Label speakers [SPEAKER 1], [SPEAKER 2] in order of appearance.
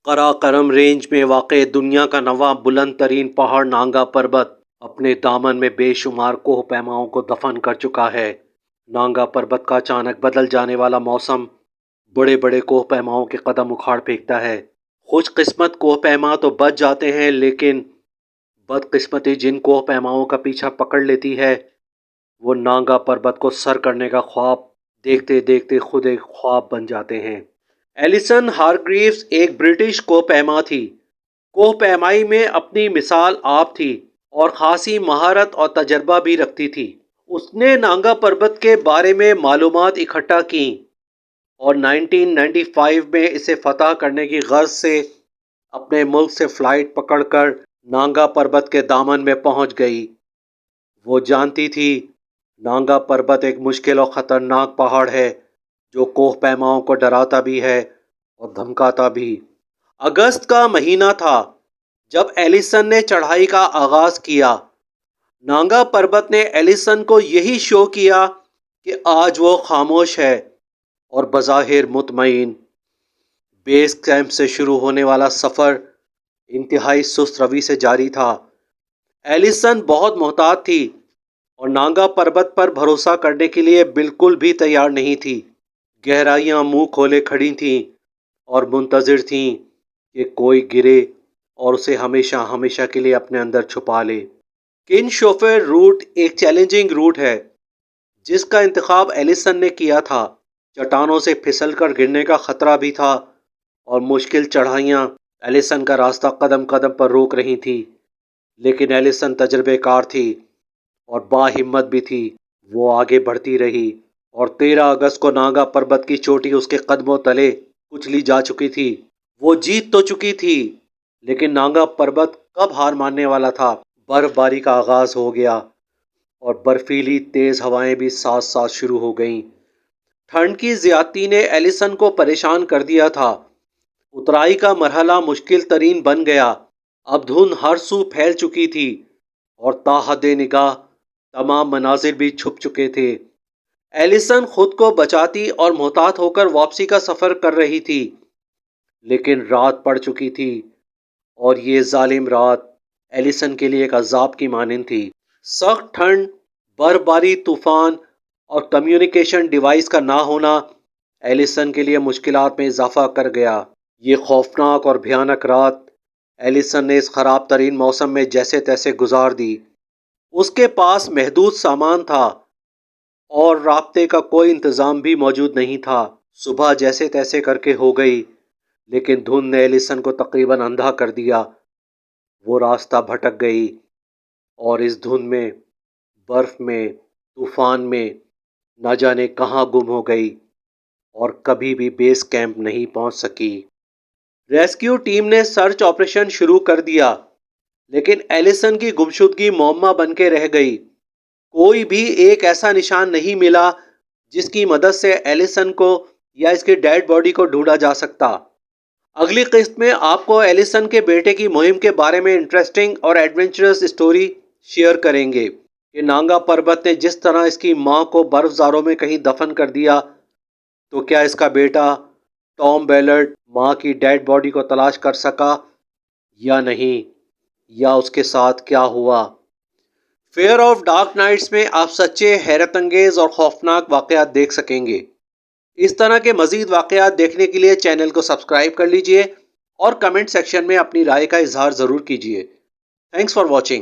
[SPEAKER 1] Karakoram range میں واقع دنیا کا نواں بلند ترین پہاڑ نانگا پربت اپنے دامن میں بے شمار کوہ پیماؤں کو دفن کر چکا ہے۔ نانگا پربت کا اچانک بدل جانے والا موسم بڑے بڑے کوہ پیماؤں کے قدم اکھاڑ پھینکتا ہے۔ خوش قسمت کوہ پیما تو بچ جاتے ہیں، لیکن بدقسمتی جن کوہ پیماؤں کا پیچھا پکڑ لیتی ہے وہ نانگا پربت کو سر کرنے کا خواب دیکھتے دیکھتے خود ایک خواب بن جاتے ہیں۔ ایلیسن ہارگریوز ایک برٹش کوہ پیما تھی۔ کوہ پیمائی میں اپنی مثال آپ تھی اور خاصی مہارت اور تجربہ بھی رکھتی تھی۔ اس نے نانگا پربت کے بارے میں معلومات اکٹھا کیں اور 1995 میں اسے فتح کرنے کی غرض سے اپنے ملک سے فلائٹ پکڑ کر نانگا پربت کے دامن میں پہنچ گئی۔ وہ جانتی تھی نانگا پربت ایک مشکل اور خطرناک پہاڑ ہے جو کوہ پیماؤں کو ڈراتا بھی ہے اور دھمکاتا بھی۔ اگست کا مہینہ تھا جب ایلیسن نے چڑھائی کا آغاز کیا۔ نانگا پربت نے ایلیسن کو یہی شو کیا کہ آج وہ خاموش ہے اور بظاہر مطمئن۔ بیس کیمپ سے شروع ہونے والا سفر انتہائی سست روی سے جاری تھا۔ ایلیسن بہت محتاط تھی اور نانگا پربت پر بھروسہ کرنے کے لیے بالکل بھی تیار نہیں تھی۔ گہرائیاں منہ کھولے کھڑی تھیں اور منتظر تھیں کہ کوئی گرے اور اسے ہمیشہ ہمیشہ کے لیے اپنے اندر چھپا لے۔ کن شوفر روٹ ایک چیلنجنگ روٹ ہے جس کا انتخاب ایلیسن نے کیا تھا۔ چٹانوں سے پھسل کر گرنے کا خطرہ بھی تھا اور مشکل چڑھائیاں ایلیسن کا راستہ قدم قدم پر روک رہی تھی، لیکن ایلیسن تجربے کار تھی اور باہمت بھی تھی۔ وہ آگے بڑھتی رہی اور 13 اگست کو نانگا پربت کی چوٹی اس کے قدموں تلے کچلی جا چکی تھی۔ وہ جیت تو چکی تھی، لیکن نانگا پربت کب ہار ماننے والا تھا؟ برف باری کا آغاز ہو گیا اور برفیلی تیز ہوائیں بھی ساتھ ساتھ شروع ہو گئیں۔ ٹھنڈ کی زیادتی نے ایلیسن کو پریشان کر دیا تھا۔ اترائی کا مرحلہ مشکل ترین بن گیا۔ اب دھند ہر سو پھیل چکی تھی اور تا حد نگاہ تمام مناظر بھی چھپ چکے تھے۔ ایلیسن خود کو بچاتی اور محتاط ہو کر واپسی کا سفر کر رہی تھی، لیکن رات پڑ چکی تھی اور یہ ظالم رات ایلیسن کے لیے ایک عذاب کی مانند تھی۔ سخت ٹھنڈ، برف باری، طوفان اور کمیونیکیشن ڈیوائس کا نہ ہونا ایلیسن کے لیے مشکلات میں اضافہ کر گیا۔ یہ خوفناک اور بھیانک رات ایلیسن نے اس خراب ترین موسم میں جیسے تیسے گزار دی۔ اس کے پاس محدود سامان تھا اور رابطے کا کوئی انتظام بھی موجود نہیں تھا۔ صبح جیسے تیسے کر کے ہو گئی، لیکن دھند نے ایلیسن کو تقریباً اندھا کر دیا۔ وہ راستہ بھٹک گئی اور اس دھند میں، برف میں، طوفان میں نہ جانے کہاں گم ہو گئی اور کبھی بھی بیس کیمپ نہیں پہنچ سکی۔ ریسکیو ٹیم نے سرچ آپریشن شروع کر دیا، لیکن ایلیسن کی گمشدگی معمہ بن کے رہ گئی۔ کوئی بھی ایک ایسا نشان نہیں ملا جس کی مدد سے ایلیسن کو یا اس کی ڈیڈ باڈی کو ڈھونڈا جا سکتا۔ اگلی قسط میں آپ کو ایلیسن کے بیٹے کی مہم کے بارے میں انٹرسٹنگ اور ایڈونچرس اسٹوری شیئر کریں گے کہ نانگا پربت نے جس طرح اس کی ماں کو برف زاروں میں کہیں دفن کر دیا، تو کیا اس کا بیٹا ٹام بیلرڈ ماں کی ڈیڈ باڈی کو تلاش کر سکا یا نہیں، یا اس کے ساتھ کیا ہوا۔ فیئر آف ڈارک نائٹس میں آپ سچے، حیرت انگیز اور خوفناک واقعات دیکھ سکیں گے۔ اس طرح کے مزید واقعات دیکھنے کے لیے چینل کو سبسکرائب کر لیجئے اور کمنٹ سیکشن میں اپنی رائے کا اظہار ضرور کیجئے۔ Thanks for watching.